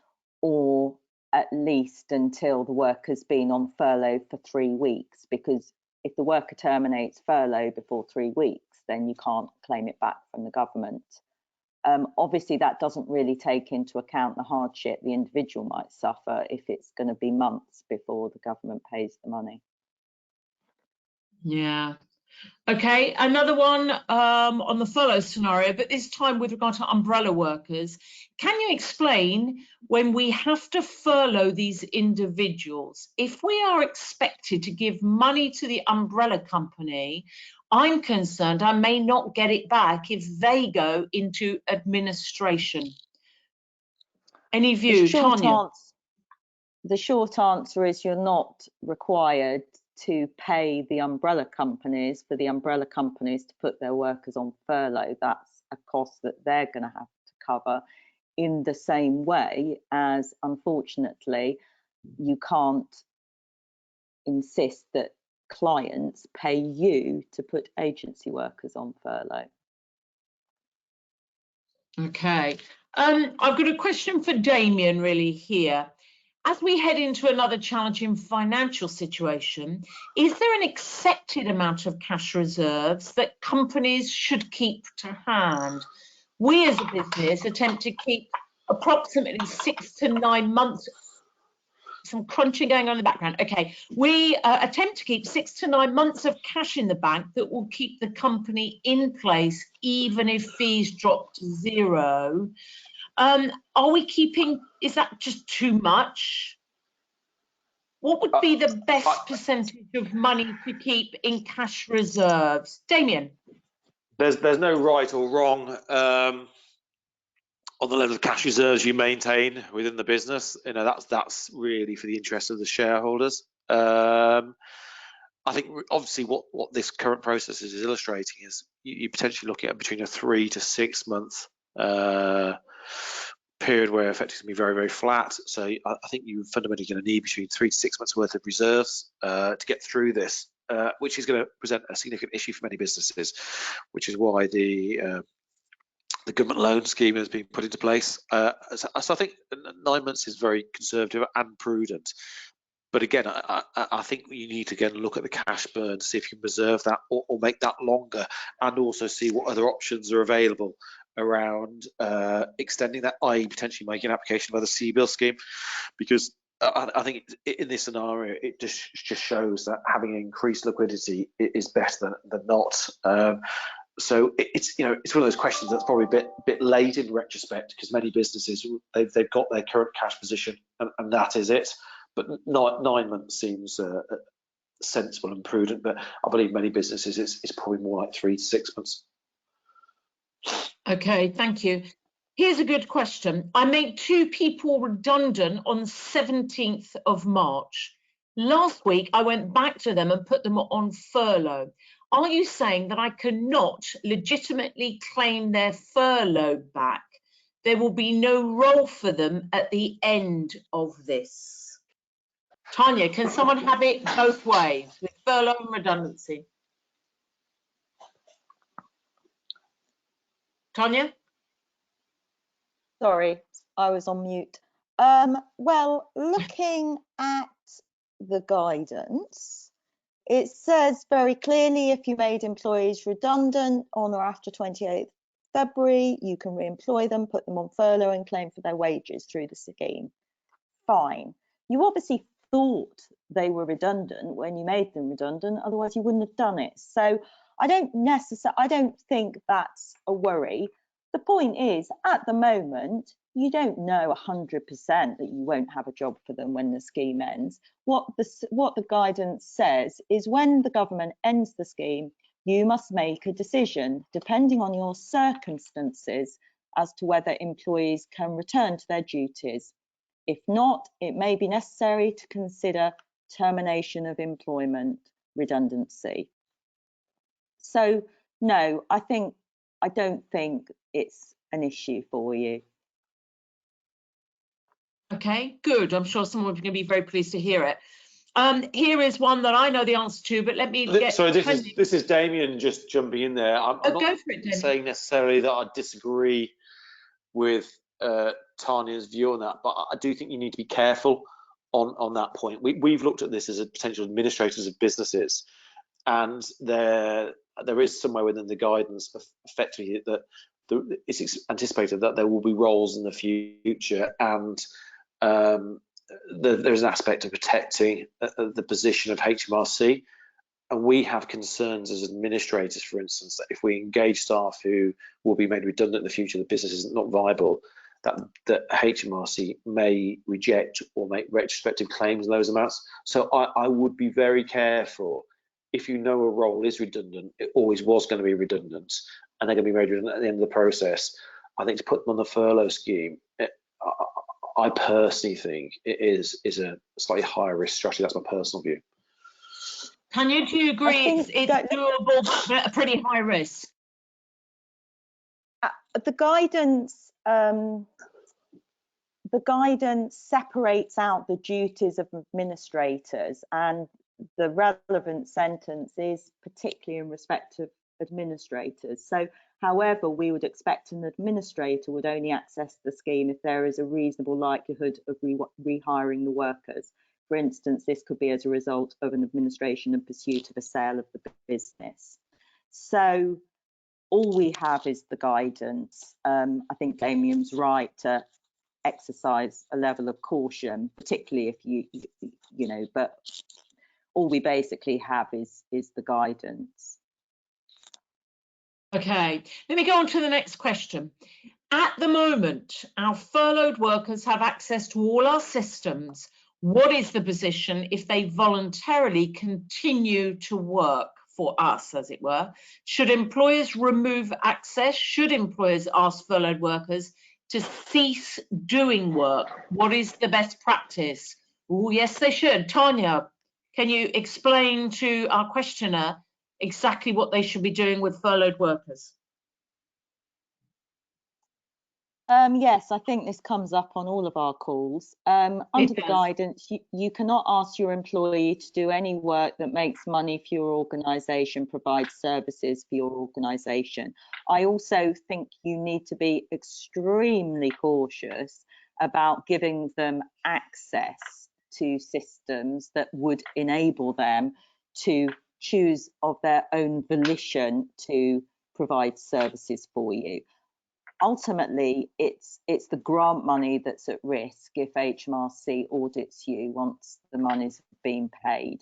or at least until the worker's been on furlough for 3 weeks, because if the worker terminates furlough before 3 weeks, then you can't claim it back from the government. Obviously, that doesn't really take into account the hardship the individual might suffer if it's going to be months before the government pays the money. Yeah. Okay, another one on the furlough scenario, but this time with regard to umbrella workers. Can you explain, when we have to furlough these individuals, if we are expected to give money to the umbrella company, I'm concerned I may not get it back if they go into administration. Any view, Tania? The short answer is you're not required to pay the umbrella companies for the umbrella companies to put their workers on furlough. That's a cost that they're going to have to cover, in the same way as, unfortunately, you can't insist that clients pay you to put agency workers on furlough. Okay, I've got a question for Damian really here. As we head into another challenging financial situation, is there an accepted amount of cash reserves that companies should keep to hand? We as a business attempt to keep approximately 6 to 9 months. Some crunching going on in the background. Okay, we attempt to keep 6 to 9 months of cash in the bank that will keep the company in place even if fees drop to zero. Are we keeping, is that just too much? What would be the best percentage of money to keep in cash reserves? Damian? There's no right or wrong on the level of cash reserves you maintain within the business. You know, that's really for the interest of the shareholders. I think obviously what this current process is illustrating is you potentially looking at between a 3 to 6 month period where effectively going to be very, very flat. So I think you're fundamentally going to need between 3 to 6 months worth of reserves to get through this, which is going to present a significant issue for many businesses, which is why the the government loan scheme has been put into place. So I think 9 months is very conservative and prudent. But again, I think you need to again look at the cash burn, see if you can preserve that or make that longer, and also see what other options are available around extending that, i.e. potentially making an application by the CBIL scheme, because I think in this scenario it just shows that having increased liquidity is better than not. So it's one of those questions that's probably a bit late in retrospect, because many businesses they've got their current cash position and that is it. But 9 months seems sensible and prudent. But I believe many businesses it's probably more like 3 to 6 months. Okay, thank you. Here's a good question. I made 2 people redundant on 17th of March. Last week, I went back to them and put them on furlough. Are you saying that I cannot legitimately claim their furlough back? There will be no role for them at the end of this. Tania, can someone have it both ways, with furlough and redundancy? Tania? Sorry, I was on mute. Well, looking at the guidance, it says very clearly if you made employees redundant on or after 28th February, you can re-employ them, put them on furlough and claim for their wages through the scheme. Fine. You obviously thought they were redundant when you made them redundant, otherwise you wouldn't have done it. So I don't think that's a worry. The point is, at the moment, you don't know 100% that you won't have a job for them when the scheme ends. What the guidance says is when the government ends the scheme, you must make a decision, depending on your circumstances, as to whether employees can return to their duties. If not, it may be necessary to consider termination of employment, redundancy. So no, I don't think it's an issue for you. Okay, good. I'm sure someone is going to be very pleased to hear it. Here is one that I know the answer to, but let me get... Sorry, this is Damian just jumping in there. I'm not go for it, Damian. saying necessarily that I disagree with Tania's view on that, but I do think you need to be careful on that point. We've looked at this as a potential administrators of businesses, and there is somewhere within the guidance effectively that it's anticipated that there will be roles in the future, and there's an aspect of protecting the position of HMRC. And we have concerns as administrators, for instance, that if we engage staff who will be made redundant in the future, the business is not viable, that HMRC may reject or make retrospective claims on those amounts. So I would be very careful. If you know a role is redundant, it always was going to be redundant, and they're going to be made redundant at the end of the process, I think to put them on the furlough scheme, I personally think it is a slightly higher risk strategy. That's my personal view. Tania, do you agree it's doable but a pretty high risk? The guidance separates out the duties of administrators, and the relevant sentence is particularly in respect of administrators. So, however, we would expect an administrator would only access the scheme if there is a reasonable likelihood of rehiring the workers. For instance, this could be as a result of an administration and pursuit of a sale of the business. So all we have is the guidance. I think Damian's right to exercise a level of caution, particularly if you know, but all we basically have is the guidance. Okay, let me go on to the next question. At the moment, our furloughed workers have access to all our systems. What is the position if they voluntarily continue to work for us, as it were? Should employers remove access? Should employers ask furloughed workers to cease doing work? What is the best practice? Oh, yes, they should. Tania, can you explain to our questioner exactly what they should be doing with furloughed workers? Yes, I think this comes up on all of our calls. Under the guidance, you cannot ask your employee to do any work that makes money for your organisation, provides services for your organisation. I also think you need to be extremely cautious about giving them access to systems that would enable them to choose of their own volition to provide services for you. Ultimately, it's the grant money that's at risk if HMRC audits you once the money's been paid,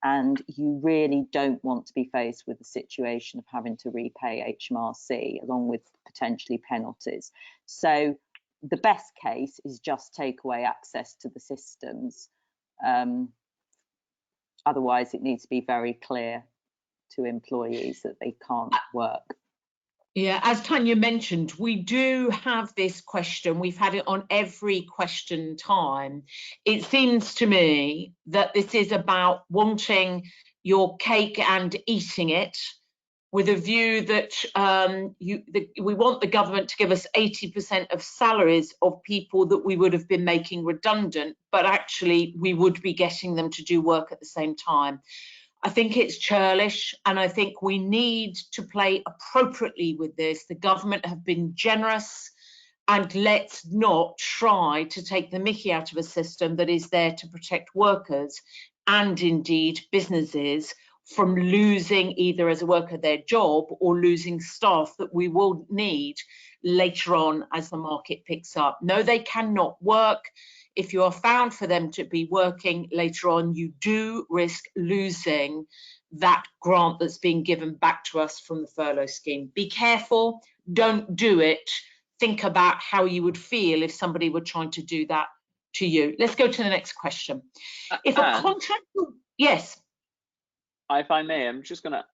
and you really don't want to be faced with the situation of having to repay HMRC along with potentially penalties. So the best case is just take away access to the systems. Otherwise, it needs to be very clear to employees that they can't work. Yeah, as Tania mentioned, we do have this question. We've had it on every question time. It seems to me that this is about wanting your cake and eating it, with a view that we want the government to give us 80% of salaries of people that we would have been making redundant, but actually we would be getting them to do work at the same time. I think it's churlish, and I think we need to play appropriately with this. The government have been generous, and let's not try to take the mickey out of a system that is there to protect workers and indeed businesses from losing either as a worker their job or losing staff that we will need later on as the market picks up. No, they cannot work. If you are found for them to be working later on, you do risk losing that grant that's being given back to us from the furlough scheme. Be careful, don't do it. Think about how you would feel if somebody were trying to do that to you. Let's go to the next question. If a contract, yes. If I may, I'm just going to,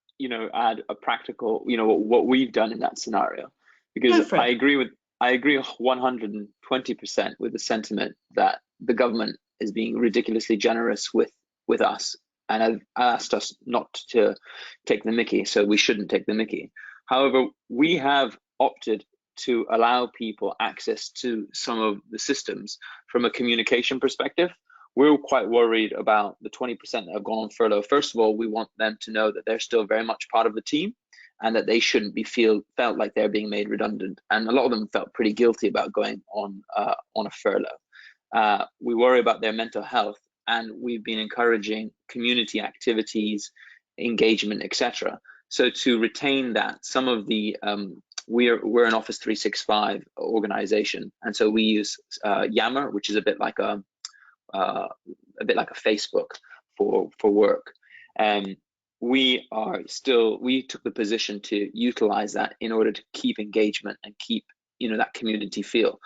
add a practical, what we've done in that scenario, because I agree 120% with the sentiment that the government is being ridiculously generous with us and have asked us not to take the mickey, so we shouldn't take the mickey. However, we have opted to allow people access to some of the systems from a communication perspective. We're quite worried about the 20% that have gone on furlough. First of all, we want them to know that they're still very much part of the team and that they shouldn't be felt like they're being made redundant. And a lot of them felt pretty guilty about going on a furlough. We worry about their mental health, and we've been encouraging community activities, engagement, etc. So to retain that, some of the we're an Office 365 organization, and so we use Yammer, which is a bit like a Facebook for work. We took the position to utilize that in order to keep engagement and keep that community feel,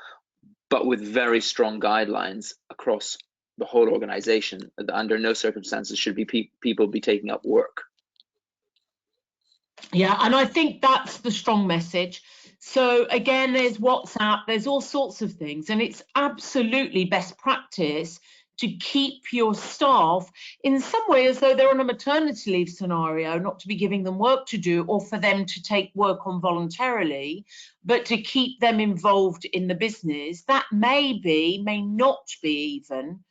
but with very strong guidelines across the whole organization that under no circumstances should people be taking up work. Yeah, and I think that's the strong message. So again, there's WhatsApp, there's all sorts of things, and it's absolutely best practice to keep your staff in some way as though they're on a maternity leave scenario, not to be giving them work to do or for them to take work on voluntarily, but to keep them involved in the business. That may not be even,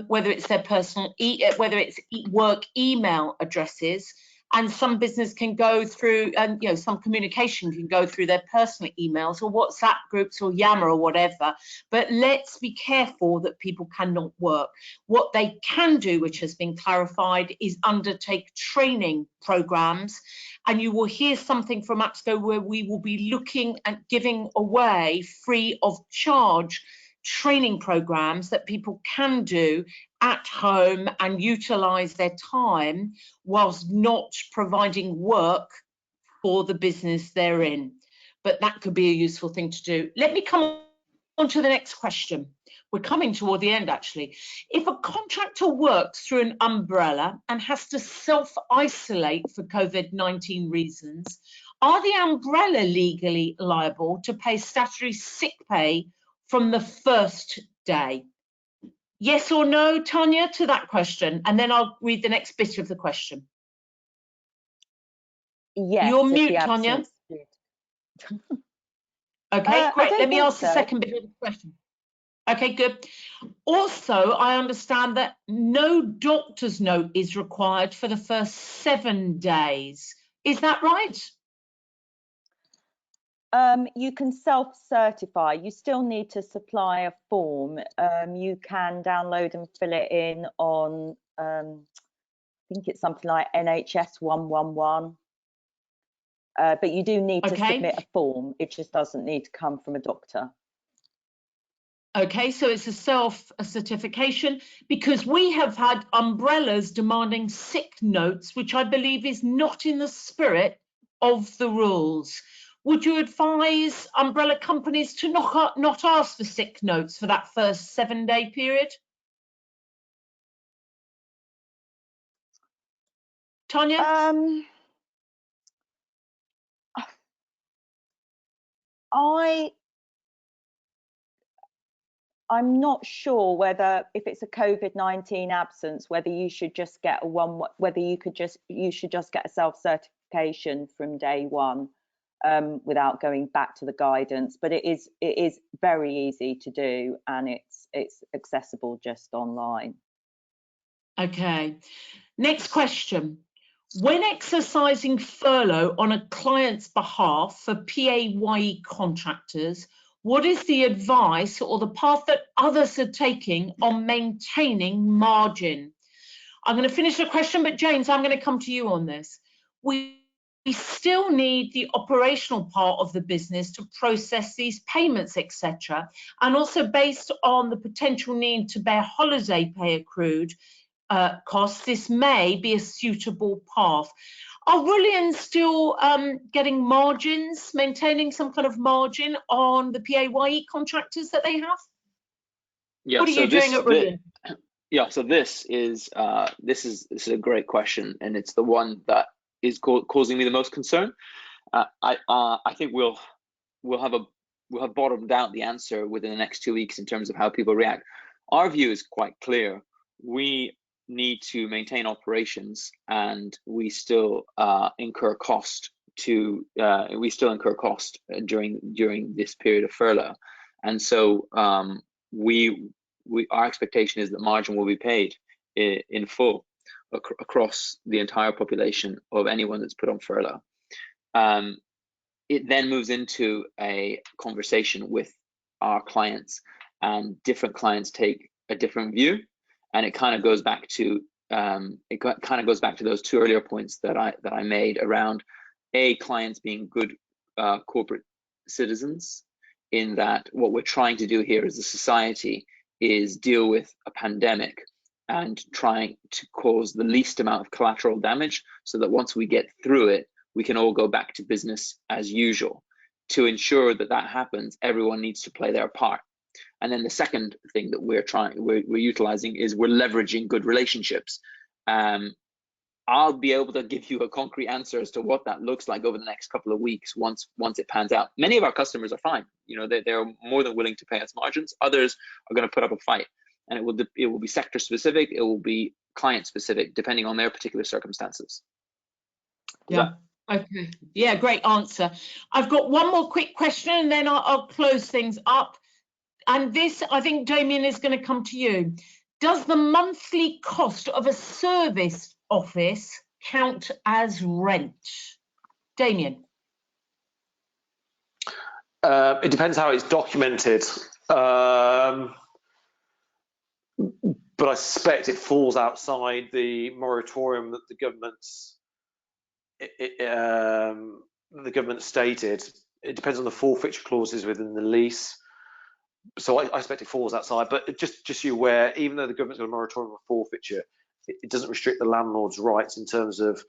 whether it's their personal, whether it's work email addresses, and some business can go through, and some communication can go through their personal emails or WhatsApp groups or Yammer or whatever. But let's be careful that people cannot work. What they can do, which has been clarified, is undertake training programs. And you will hear something from APSCo where we will be looking at giving away free of charge training programs that people can do at home and utilize their time whilst not providing work for the business they're in. But that could be a useful thing to do. Let me come on to the next question. We're coming toward the end, actually. If a contractor works through an umbrella and has to self-isolate for COVID-19 reasons, are the umbrella legally liable to pay statutory sick pay from the first day? Yes or no, Tania, to that question, and then I'll read the next bit of the question. Yes. You're mute, Tania. Okay, great. Let me ask the so. second bit of the question. Okay, good. Also, I understand that no doctor's note is required for the first 7 days. Is that right? You can self-certify. You still need to supply a form. You can download and fill it in on, I think it's something like NHS 111. But you do need to submit a form. It just doesn't need to come from a doctor. Okay, so it's a self-certification, because we have had umbrellas demanding sick notes, which I believe is not in the spirit of the rules. Would you advise umbrella companies to not ask for sick notes for that first 7-day period? Tania? I'm not sure whether, if it's a COVID-19 absence, whether you should just get you should just get a self-certification from day one without going back to the guidance. But it is very easy to do, and it's accessible just online. Okay. Next question. When exercising furlough on a client's behalf for PAYE contractors, what is the advice or the path that others are taking on maintaining margin? I'm going to finish the question, but James, I'm going to come to you on this. We still need the operational part of the business to process these payments, etc. And also based on the potential need to bear holiday pay accrued costs, this may be a suitable path. Are Rullion still getting margins, maintaining some kind of margin on the PAYE contractors that they have? Yeah, what are you doing at Rullion? Yeah, so this is a great question, and it's the one that is causing me the most concern. I think we'll have bottomed out the answer within the next 2 weeks in terms of how people react. Our view is quite clear. We need to maintain operations, and we still incur cost during this period of furlough, and so our expectation is that margin will be paid in full across the entire population of anyone that's put on furlough. It then moves into a conversation with our clients, and different clients take a different view, and it kind of goes back to those two earlier points that I made around clients being good corporate citizens, in that what we're trying to do here as a society is deal with a pandemic and trying to cause the least amount of collateral damage, so that once we get through it, we can all go back to business as usual. To ensure that that happens, everyone needs to play their part. And then the second thing that we're utilizing is we're leveraging good relationships. I'll be able to give you a concrete answer as to what that looks like over the next couple of weeks once it pans out. Many of our customers are fine. You know, they're more than willing to pay us margins. Others are going to put up a fight, and it will be sector specific. It will be client specific, depending on their particular circumstances. Yeah. Okay. Yeah, great answer. I've got one more quick question, and then I'll close things up. And this, I think, Damian, is going to come to you. Does the monthly cost of a service office count as rent? Damian? It depends how it's documented. But I suspect it falls outside the moratorium that the government stated. It depends on the forfeiture clauses within the lease. So I expect it falls outside, but just so you're aware, even though the government's got a moratorium on forfeiture, it doesn't restrict the landlord's rights in terms of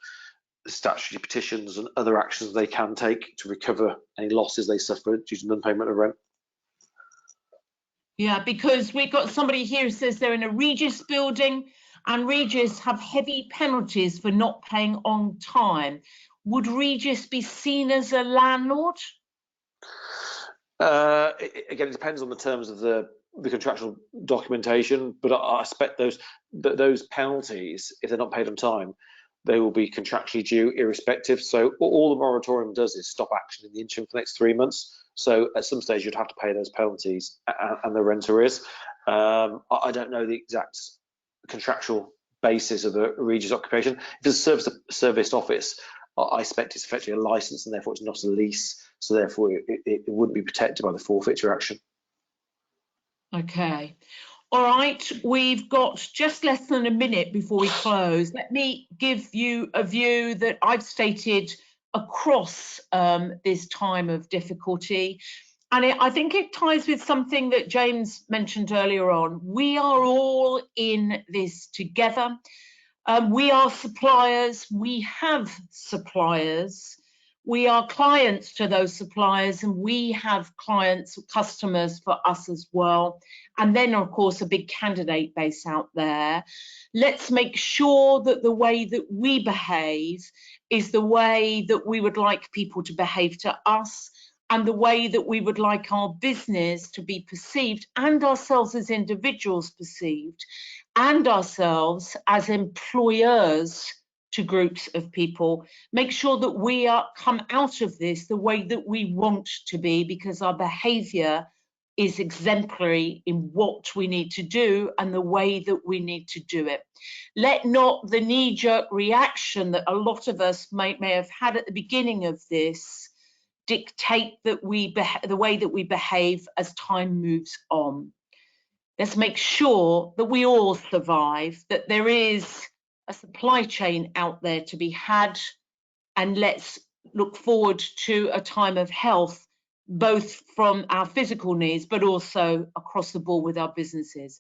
statutory petitions and other actions they can take to recover any losses they suffer due to non-payment of rent. Yeah, because we've got somebody here who says they're in a Regis building, and Regis have heavy penalties for not paying on time. Would Regis be seen as a landlord? Again, it depends on the terms of the contractual documentation, but I expect those penalties, if they're not paid on time, they will be contractually due irrespective. So all the moratorium does is stop action in the interim for the next 3 months. So at some stage you'd have to pay those penalties and the rent arrears. I don't know the exact contractual basis of a Regis occupation. If it's a serviced office, I expect it's effectively a license and therefore it's not a lease. So therefore it wouldn't be protected by the forfeiture action. Okay. All right, we've got just less than a minute before we close. Let me give you a view that I've stated across this time of difficulty. And I think it ties with something that James mentioned earlier on. We are all in this together. We are suppliers, we have suppliers. We are clients to those suppliers, and we have clients, customers for us as well. And then, of course, a big candidate base out there. Let's make sure that the way that we behave is the way that we would like people to behave to us, and the way that we would like our business to be perceived, and ourselves as individuals perceived, and ourselves as employers to groups of people. Make sure that we come out of this the way that we want to be, because our behaviour is exemplary in what we need to do and the way that we need to do it. Let not the knee-jerk reaction that a lot of us may have had at the beginning of this dictate that the way that we behave as time moves on. Let's make sure that we all survive, that there is a supply chain out there to be had, and let's look forward to a time of health, both from our physical needs, but also across the board with our businesses.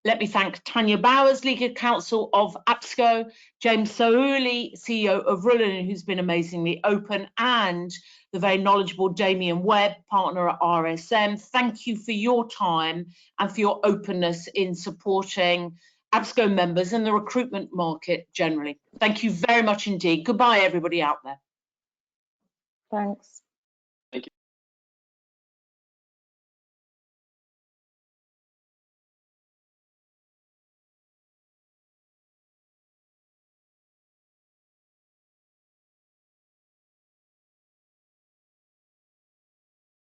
Let me thank Tania Bowers, Legal Counsel of APSCo, James Saoulli, CEO of Rullion, who's been amazingly open, and the very knowledgeable Damian Webb, partner at RSM. Thank you for your time and for your openness in supporting APSCo members and the recruitment market generally. Thank you very much indeed. Goodbye, everybody out there. Thanks.